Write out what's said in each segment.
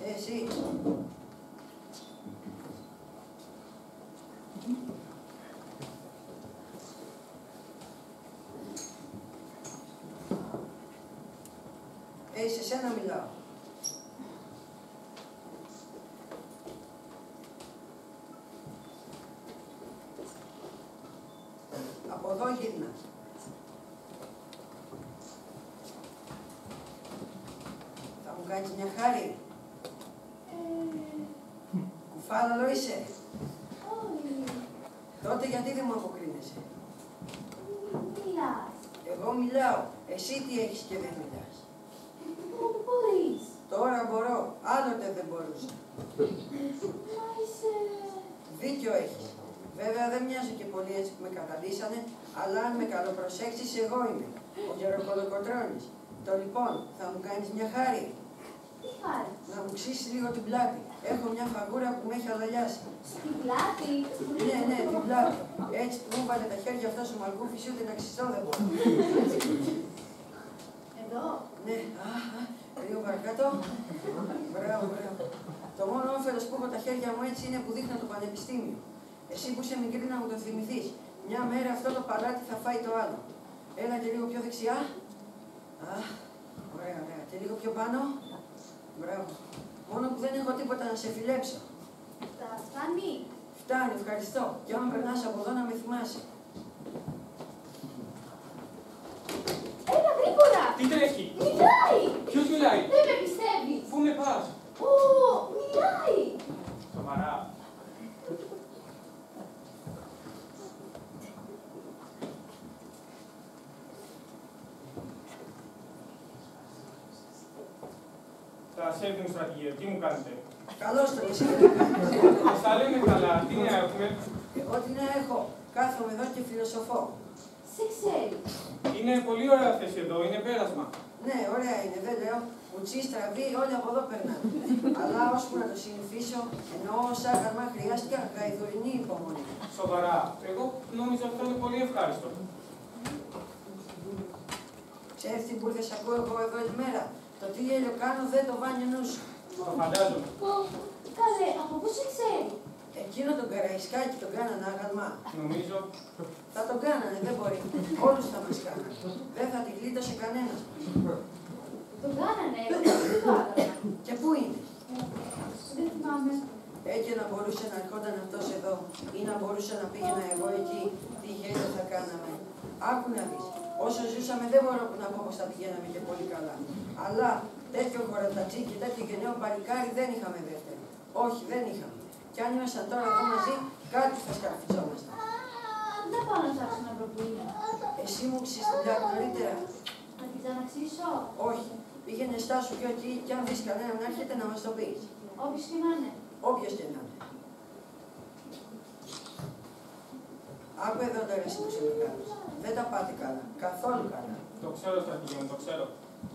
Εσύ. Σε σένα μιλάω. Από εδώ γύρνα. Θα μου κάνεις μια χάρη. Κουφάλαλο είσαι. Όχι. Τότε γιατί δεν μου αποκρίνεσαι? Μιλάς. Εγώ μιλάω. Εσύ τι έχεις και δεν μιλάς? Μπορείς. Τώρα μπορώ. Άλλοτε δεν μπορούσα. Μα είσαι... Δίκιο έχεις. Βέβαια δεν μοιάζω και πολύ έτσι που με καταλύσανε, αλλά αν με καλοπροσέξεις εγώ είμαι. Ο Γεροκολοκοτρώνης. Το λοιπόν, θα μου κάνεις μια χάρη? Τι χάρη? Να μου ξύσεις λίγο την πλάτη. Έχω μια φαγούρα που με έχει αλαλιάσει. Στην πλάτη? Ναι, την πλάτη. Έτσι που μου βάλε τα χέρια αυτός ο Μαλκούφης, ούτε να ξυστώ δεν μπορώ. Εδώ? Ναι, λίγο παρακάτω. Μπράβο. Το μόνο όφελος που έχω τα χέρια μου έτσι είναι που δείχνω το πανεπιστήμιο. Εσύ που είσαι μικρή να μου το θυμηθείς. Μια μέρα αυτό το παλάτι θα φάει το άλλο. Έλα και λίγο πιο δεξιά. Ωραία. Και λίγο πιο πάνω. Μπράβο. Μόνο που δεν έχω τίποτα να σε φιλέψω. Φτάνει. Φτάνει, ευχαριστώ. Και άμα περνάς από εδώ να με θυμάσαι. Έλα γρήγορα. Τι τρέχει? Μιλάει. Ποιος μιλάει? Δεν με πιστεύεις. Πού με πας? Μιλάει. Σοβαρά? Τα σέβη μου, στρατηγέ, τι μου κάνετε? Καλώς το εσύ. Στα λέμε καλά, τι νέα έχουμε? Εγώ τι νέα έχω. Κάθομαι εδώ και φιλοσοφώ. Σε ξέρει. Είναι πολύ ωραία θέση εδώ, είναι πέρασμα. Ναι, ωραία είναι, δεν λέω. Ουτσί, στραβή, όλοι από εδώ περνάνε. Αλλά ώσπου να το συνηθίσω, εννοώ σαν γαρμά χρειάστηκα γαϊδουρινή υπομονή. Σοβαρά, εγώ νόμιζα αυτό είναι πολύ ευχάριστο. Ξέρεις τι που ήρθες ακούω εγώ εδώ η μέρα? Το τι γέλιο κάνω δεν το βάνει νου σου. Το φαντάζομαι. Καλέ, από πού σε ξέρει? Εκείνο τον Καραϊσκάκη τον κάνανε άγαλμα. Νομίζω. Θα τον κάνανε, δεν μπορεί. Όλους θα μας κάνανε. Δεν θα τη γλίτωσε κανένας. Τον κάνανε, δεν το άκανα. Και πού είναι? Δεν θυμάμαι. Έτσι να μπορούσε να ερχόταν αυτός εδώ ή να μπορούσε να πήγαινα εγώ εκεί, τι γέλιο θα κάναμε. Άκου να δεις. Όσο ζούσαμε δεν μπορώ να πω πως θα πηγαίναμε και πολύ καλά. Αλλά τέτοιο χωραταξί και τέτοιο γενναίο παλικάρι δεν είχαμε δεύτερο. Όχι, δεν είχαμε. Κι αν ήμασταν τώρα εδώ μαζί, κάτι θα σκαρφιζόμασταν. Δεν πάω να ψάξω να βρω που είναι. Εσύ μου ξέρεις δουλειά νωρίτερα? Να την ξαναξήσω? Όχι. Πήγαινε στάσου πιο εκεί κι αν δεις κανέναν να έρχεται να μας το πεις. Όποιος και να είναι. Όποιος και να είναι. Άκου εδώ τώρα εσύ που είσαι μεγάλος. Δεν τα πάτε καλά. Καθόλου καλά. Το ξέρω, στρατηγέ μου, το ξέρω.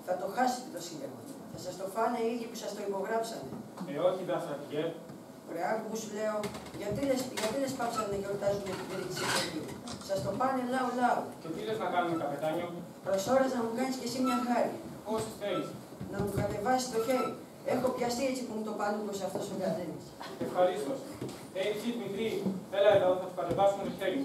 Θα το χάσετε το σύνταγμα. Θα σας το φάνε οι ίδιοι που σας το υπογράψανε. Όχι, δα, στρατηγέ. Ρε, άκου που σου λέω, γιατί λες πάψανε να γιορτάζουν την κήρυξη του Αγίου? Σας το πάνε λαού. Και τι λες να κάνουμε, καπετάνιο? Προς ώρας να μου κάνεις κι εσύ μια χάρη. Πώς θέλεις? Να μου κατεβάσεις το χέρι. Έχω πιαστεί έτσι που μου το παλούκωσε αυτός ο Κατένης. Ευχαρίστως. Ψιτ, μικρή, έλα εδώ, θα σου κατεβάσουμε το χέρι.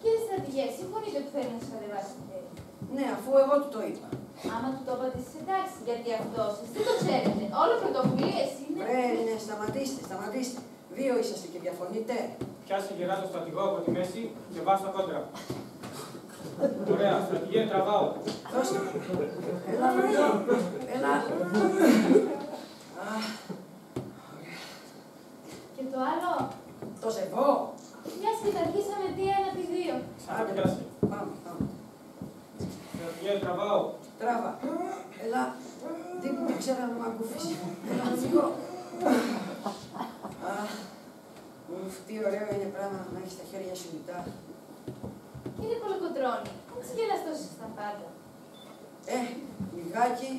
Κύριε στρατηγέ, συμφωνείτε ότι θέλει να σας κατεβάσει το χέρι? Ναι, αφού εγώ του το είπα. Άμα του το είπατε εσείς, εντάξει, γιατί αυτός, εσείς δεν το ξέρετε. Όλο πρωτοβουλίες είναι. Ρε, ναι, σταματήστε. Δύο είσαστε και διαφωνείτε. Πιάσε γερά το στρατηγό από τη μέση και βάστα κόντρα. Ωραία, στρατηγέ, τραβάω. Δώστε. Έλα, εδώ. Έλα. Και το άλλο, Το σεβώ. μιας και τα αρχίσαμε 2-1-2. Άντε, πιάσε. Πάμε. Στρατηγέ, τραβάω. Τράβα. Έλα. Τι που με ξέρω να μ' ακούφεις. Έλα, φύγω. Τι ωραίο είναι πράγμα να έχεις τα χέρια σου λιτά. Κύριε Κολοκοτρώνη, έτσι γελαστός είσαι στα πάντα. Λιγάκι.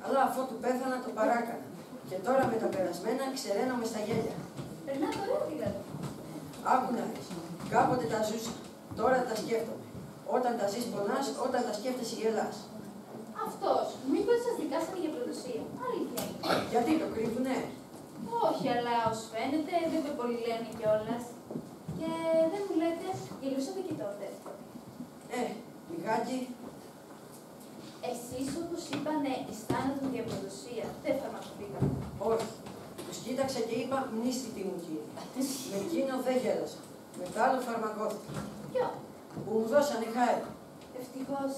Αλλά αφού του πέθανα το παράκανα. Και τώρα με τα περασμένα ξεραίνομαι στα γέλια. Περνάτε ωραία δηλαδή. Άκου να δεις. Κάποτε τα ζούσα. Τώρα τα σκέφτομαι. Όταν τα ζεις πονάς, όταν τα σκέφτεσαι γελάς. Αυτός, μήπως σας δικάσανε Γιατί το κρύβουνε? Όχι, αλλά ως φαίνεται δεν το πολύ λένε κιόλας. Και δεν μου λέτε, γελούσατε και τότε. Λιγάκι. Εσείς, όπως είπανε, εις θάνατον και προδοσία, δεν φαρμακοποιήκατε. Όχι. Τους κοίταξα και είπα μνήστητη μου κύριε. Με εκείνο δεν γέλασα. Με το άλλο φαρμακώθηκα. Ποιο? Που μου δώσανε χάρη. Ευτυχώς.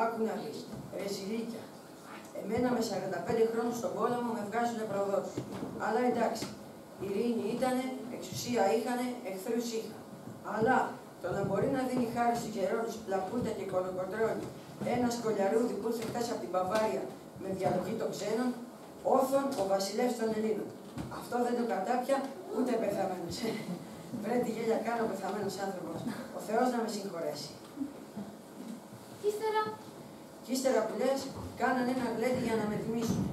Άκου να δεις. Ρεζιλίκια. Εμένα με 45 χρόνους στον πόλεμο με βγάζουνε προδότους. Αλλά εντάξει. Ειρήνη ήτανε, εξουσία είχανε, εχθρούς είχαν. Αλλά το να μπορεί να δίνει χάρη στους γερόνους πλακούτα και κολοκοντρώνει ένα σκολιαρούδι που ήρθε χτες από την Μπαβάρια με διαλογή των ξένων, όθον ο βασιλεύς των Ελλήνων. Αυτό δεν το κατάπια ούτε πεθαμένος. Βρε τη γέλια κάνω πεθαμένος άνθρωπος. Ο Θεός να με συγχωρέσει. Ύστερα. Κι ύστερα που λες, κάνανε ένα γλέντι για να με τιμήσουν.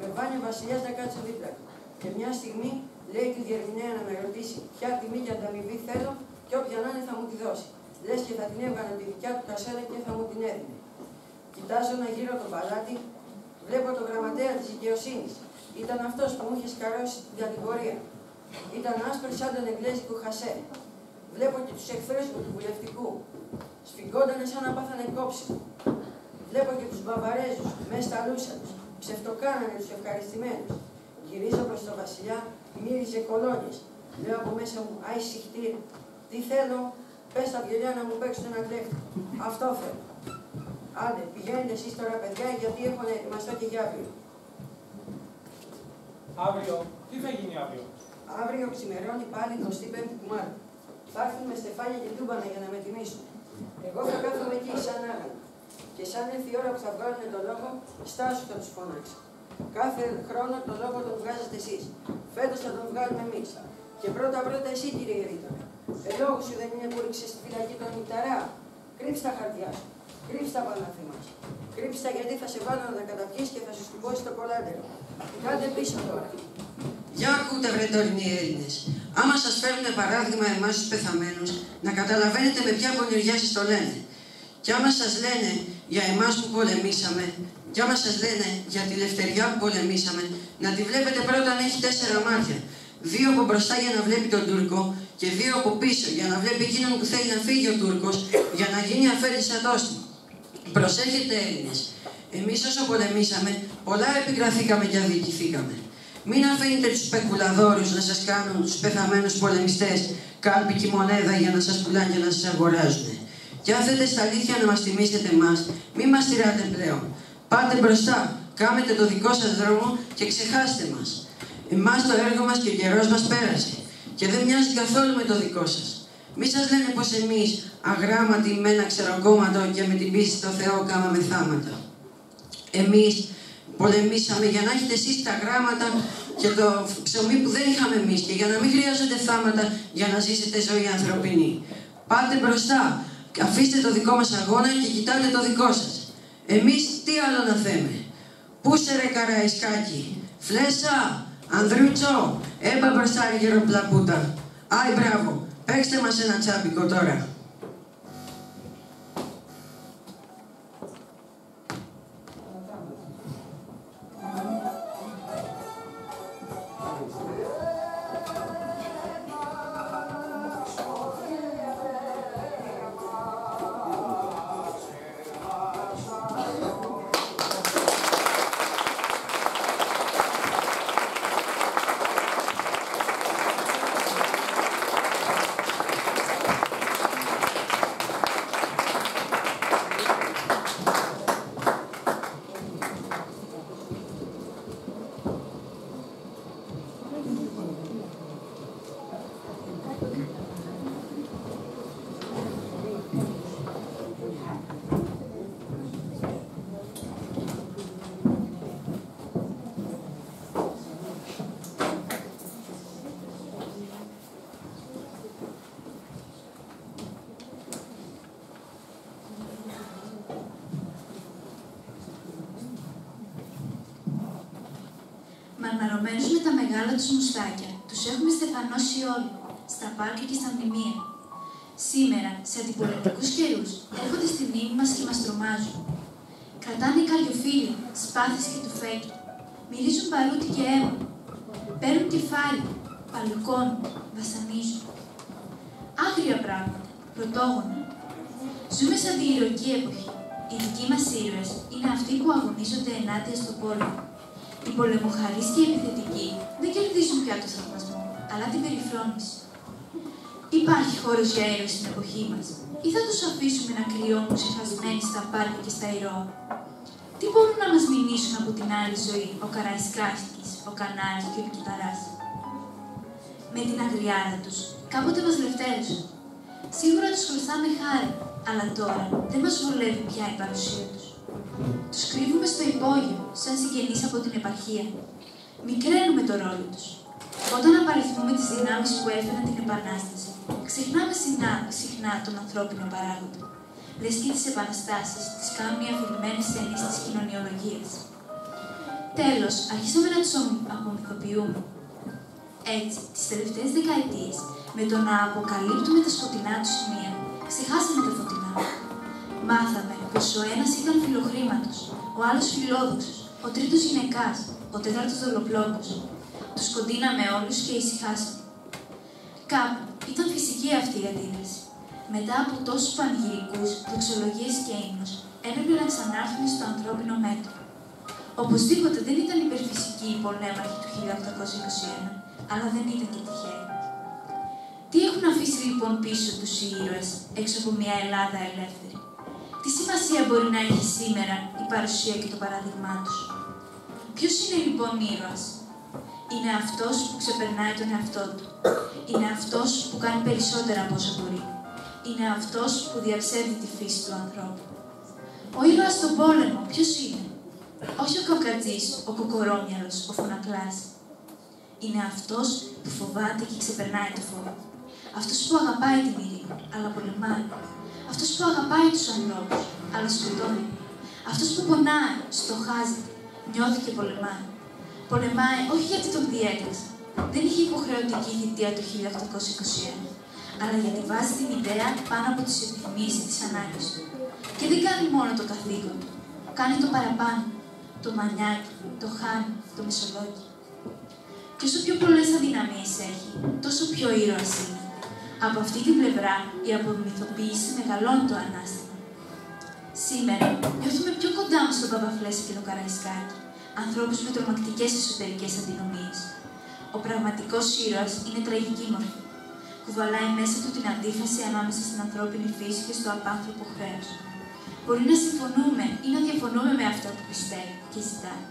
Με βάνει ο βασιλιάς να κάτσω δίπλα του. Και μια στιγμή λέει τη διερμηνέα να με ρωτήσει ποια τιμή και ανταμοιβή θέλω και όποια να είναι θα μου τη δώσει. Λες και θα την έβγανε τη δικιά του κασέλα και θα μου την έδινε. Κοιτάζω να γύρω τον παλάτι, βλέπω τον γραμματέα της δικαιοσύνης. Ήταν αυτός που μου είχε σκαρώσει την κατηγορία. Ήταν άσπρος σαν τον εγγλέζικο χασέ. Βλέπω και τους εχθρούς μου του βουλευτικού. Σφιγγόντανε σαν να πάθανε κόψιμο. Βλέπω και τους Μπαβαρέζους, μέσα στα λούσα τους. Ψευτοκάνανε τους ευχαριστημένους. Γυρίζω προς τον βασιλιά, μύριζε κολόνιες. Λέω από μέσα μου, άι συχτήρ, τι θέλω, πες τα βιολιά να μου παίξουν ένα κλέφτη. Αυτό θέλω. Άντε, πηγαίνετε εσείς τώρα παιδιά, γιατί έχω να ετοιμαστώ και για αύριο. Αύριο, τι θα γίνει αύριο? Αύριο ξημερώνει πάλι 25η του Μάρτη. Θα έρθουν με στεφάνια και τούμπανα για να με τιμήσουν. Εγώ θα κάθομαι εκεί σαν άγαλο. Και σαν έρθει η ώρα που θα βγάλουν τον λόγο, στάσου θα τους φωνάξω. Κάθε χρόνο τον λόγο τον βγάζετε εσείς. Φέτος θα τον βγάλουμε εμείς. Και πρώτα εσύ κύριε Γερίτονα. Λόγου σου δεν είναι που ρίξε στη φυλακή τον Μηταρά. Κρύψε τα χαρτιά σου. Κρύψε τα πανάθημα σου. Κρύψε τα γιατί θα σε βάλω να τα καταπιείς και θα σου σκουμπώσει το κολάντερο. Κάντε πίσω τώρα. Για ακούτε βρε τωρινοί Έλληνες. Άμα σας φέρνουν παράδειγμα εμάς τους πεθαμένους, να καταλαβαίνετε με ποια πονηριά σας το λένε. Και άμα σας λένε για εμάς που πολεμήσαμε, και άμα σας λένε για τη Λευτεριά που πολεμήσαμε, να τη βλέπετε πρώτα να έχει 4 μάτια. 2 από μπροστά για να βλέπει τον Τούρκο και 2 από πίσω για να βλέπει εκείνον που θέλει να φύγει ο Τούρκος για να γίνει αφέλης ατόστιμο. Προσέχετε Έλληνες. Εμείς όσο πολεμήσαμε, πολλά επικραθήκαμε και αδικηθήκαμε. Μην αφήνετε τους σπεκουλαδόρους να σας κάνουν τους πεθαμένους πολεμιστές κάλπικη μονέδα για να σας πουλάνε και να σας αγοράζουν. Και αν θέλετε στα αλήθεια να μας τιμήσετε εμάς, μην μας τυράτε πλέον. Πάτε μπροστά, κάμετε το δικό σας δρόμο και ξεχάστε μας. Εμάς το έργο μας και ο καιρός μας πέρασε και δεν μοιάζει καθόλου με το δικό σας. Μη σας λένε πως εμείς, αγράμματοι με ένα ξεροκόμματο και με την πίστη στο Θεό κάμαμε θάματα. Εμείς πολεμήσαμε για να έχετε εσείς τα γράμματα και το ψωμί που δεν είχαμε εμείς και για να μην χρειάζονται θάματα για να ζήσετε ζωή ανθρωπινή. Πάτε μπροστά, αφήστε το δικό μας αγώνα και κοιτάτε το δικό σας. Εμείς τι άλλο να θέμε. Πού σε ρε Καραϊσκάκη, Φλέσσα, Ανδρούτσο, έμπα μπροστά ρε γεροπλαπούτα. Άι μπράβο, παίξτε μας ένα τσάμπικο τώρα. Μαρμαρωμένους με τα μεγάλα τους μουστάκια, τους έχουμε στεφανώσει όλοι, στα πάρκια και στα μνημεία. Σήμερα, σε αντιπολεμικούς καιρούς, έρχονται στη μνήμη μας και μας τρομάζουν. Κρατάνε καλλιοφύλλια, σπάθες και τουφέκια. Μυρίζουν μπαρούτι και αίμα. Παίρνουν κεφάλι, παλουκώνουν, βασανίζουν. Άγρια πράγματα, πρωτόγωνα. Ζούμε σε αντιηρωική εποχή. Οι δικοί μας ήρωες είναι αυτοί που αγωνίζονται ενάντια στον πόλεμο. Οι πολεμοχαρείς και οι επιθετικοί δεν κερδίζουν πια το θαυμασμό, αλλά την περιφρόνηση. Υπάρχει χώρος για ήρωες στην εποχή μας, ή θα τους αφήσουμε να κρυώνουν ξεχασμένοι στα πάρκια και στα ηρώα? Τι μπορούν να μας μηνύσουν από την άλλη ζωή ο Καραϊσκάκης, ο Κανάρης και ο Λιτουταράς? Με την αγριάδα τους, κάποτε μας λευτέρωσαν. Σίγουρα τους χρωστάμε χάρη, αλλά τώρα δεν μας βολεύει πια η παρουσία τους. Τους κρύβουμε στο υπόγειο, σαν συγγενείς από την επαρχία. Μικραίνουμε το ρόλο τους. Όταν απαριθμούμε τις δυνάμεις που έφεραν την Επανάσταση, ξεχνάμε συχνά τον ανθρώπινο παράγοντα. Λες και τις επαναστάσεις τις κάνουν οι αφηρημένες έννοιες της κοινωνιολογίας. Τέλος, αρχίσαμε να τους απομυθοποιούμε. Έτσι, τις τελευταίες δεκαετίες, με το να αποκαλύπτουμε τα σκοτεινά του σημεία, ξεχάσαμε τα φωτεινά. Μάθαμε πως ο ένας ήταν φιλοχρήματος, ο άλλος φιλόδοξος, ο τρίτος γυναικάς, ο τέταρτος δολοπλόκος. Τους κοντίναμε όλους και ησυχάσαμε. Κάπου ήταν φυσική αυτή η αντίδραση. Μετά από τόσους πανηγυρικούς, δοξολογίες και ύμνους, έπρεπε να ξανάρθουμε στο ανθρώπινο μέτρο. Οπωσδήποτε δεν ήταν υπερφυσικοί οι πολέμαρχοι του 1821, αλλά δεν ήταν και τυχαίοι. Τι έχουν αφήσει λοιπόν πίσω τους οι ήρωες, έξω από μια Ελλάδα ελεύθερη? Τι σημασία μπορεί να έχει σήμερα η παρουσία και το παράδειγμά τους? Ποιος είναι λοιπόν ήρωας? Είναι αυτός που ξεπερνάει τον εαυτό του. Είναι αυτός που κάνει περισσότερα από όσο μπορεί. Είναι αυτός που διαψεύδει τη φύση του ανθρώπου. Ο ήρωας στον πόλεμο ποιος είναι? Όχι ο καυκατζής, ο κοκορόμυαλος, ο φωνακλάς. Είναι αυτός που φοβάται και ξεπερνάει το φόβο. Αυτός που αγαπάει την ειρήνη, αλλά πολεμάει. Αυτός που αγαπάει τους ανθρώπους, αλλά σκοτώνει. Αυτός που πονάει, στοχάζεται, νιώθει και πολεμάει. Πολεμάει όχι γιατί τον διέταξε. Δεν είχε υποχρεωτική θητεία το 1821, αλλά γιατί βάζει την ιδέα πάνω από τις επιθυμίες και τις ανάγκες του. Και δεν κάνει μόνο το καθήκον του. Κάνει το παραπάνω. Το μανιάκι, το χάνι, το μισολόγιο. Και όσο πιο πολλές αδυναμίες έχει, τόσο πιο ήρωας είναι. Από αυτή την πλευρά, η απομυθοποίηση μεγαλώνει το ανάστημα. Σήμερα, νιώθουμε πιο κοντά μας στον Παπαφλέσσα και τον Καραϊσκάκη, ανθρώπους με τρομακτικές εσωτερικές αντινομίες. Ο πραγματικός ήρωας είναι τραγική μορφή. Κουβαλάει μέσα του την αντίφαση ανάμεσα στην ανθρώπινη φύση και στο απάνθρωπο χρέος. Μπορεί να συμφωνούμε ή να διαφωνούμε με αυτό που πιστεύει και ζητάει,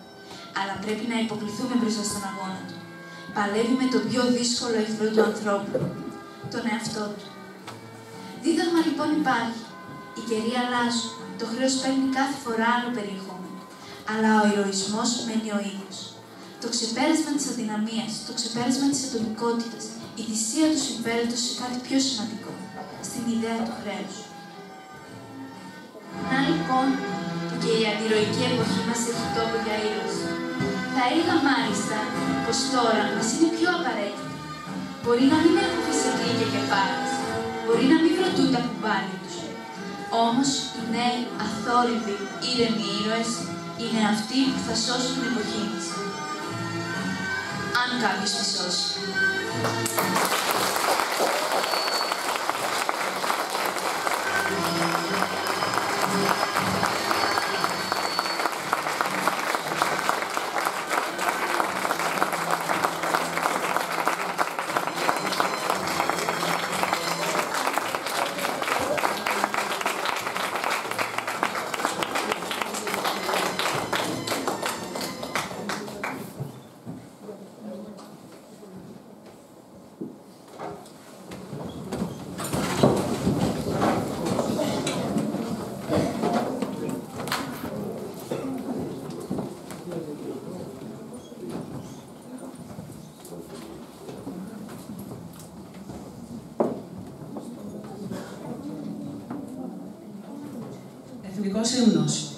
αλλά πρέπει να υποκληθούμε μπροστά στον αγώνα του. Παλεύει με τον πιο δύσκολο εχθρό του ανθρώπου, τον εαυτό του. Δίδαγμα λοιπόν υπάρχει. Οι καιροί αλλάζουν. Το χρέος παίρνει κάθε φορά άλλο περιεχόμενο. Αλλά ο ηρωισμός μένει ο ίδιος. Το ξεπέρασμα της αδυναμίας, το ξεπέρασμα της ατομικότητας, η θυσία του συμφέροντος σε κάτι πιο σημαντικό, στην ιδέα του χρέους. Να λοιπόν που και η αντιηρωική εποχή μας έχει τόπο για ήρωες. Θα έλεγα μάλιστα πως τώρα μας είναι πιο απαραίτητα. Μπορεί να μην έχουν φυσική και κεφάλες, μπορεί να μην βροντούν τα κουμπάρια τους. Όμως οι νέοι, αθόρυβοι, ήρεμοι ήρωες είναι αυτοί που θα σώσουν την εποχή μας. Αν κάποιος τη σώσει. Εθνικός ύμνος.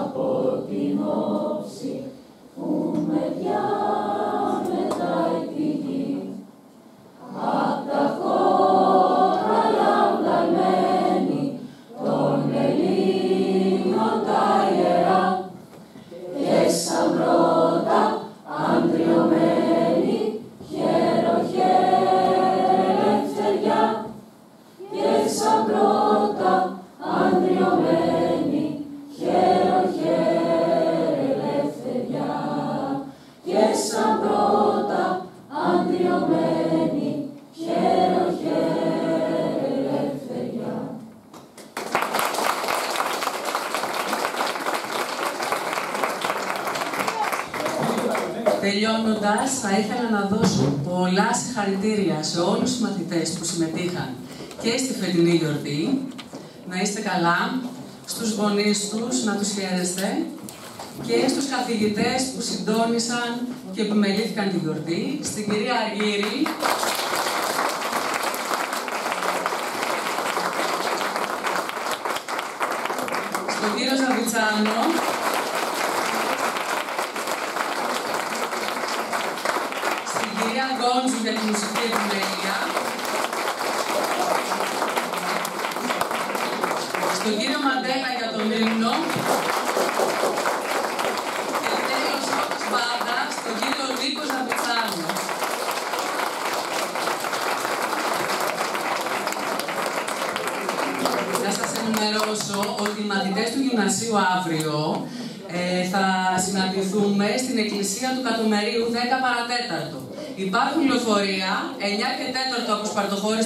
Από την όψη που με διάβει και σαν πρώτα αντριωμένη, χαίρο χαίρε ελευθεριά. Τελειώνοντας, θα ήθελα να δώσω πολλά συγχαρητήρια σε όλους τους μαθητές που συμμετείχαν και στη φετινή γιορτή. Να είστε καλά, στους γονείς τους να τους χαίρεστε και στους καθηγητές που συντόνισαν και επιμελήθηκαν τη γιορτή, στην κυρία Αργύρη, στον κύριο Ζαβιτσάνο, στην κυρία Γκόντζου για τη μουσική επιμέλεια, στον κύριο Μαντέλα για τον ύμνο και τέλος όπως πάντα στον κύριο Νίκο Ζαβιτσάνο. Να σας ενημερώσω ότι οι μαθητές του γυμνασίου αύριο θα συναντηθούμε στην εκκλησία του Κατομερίου 10 παρατέταρτο. Υπάρχουν λεωφορεία 9 και 4 από Σπαρτοχώρη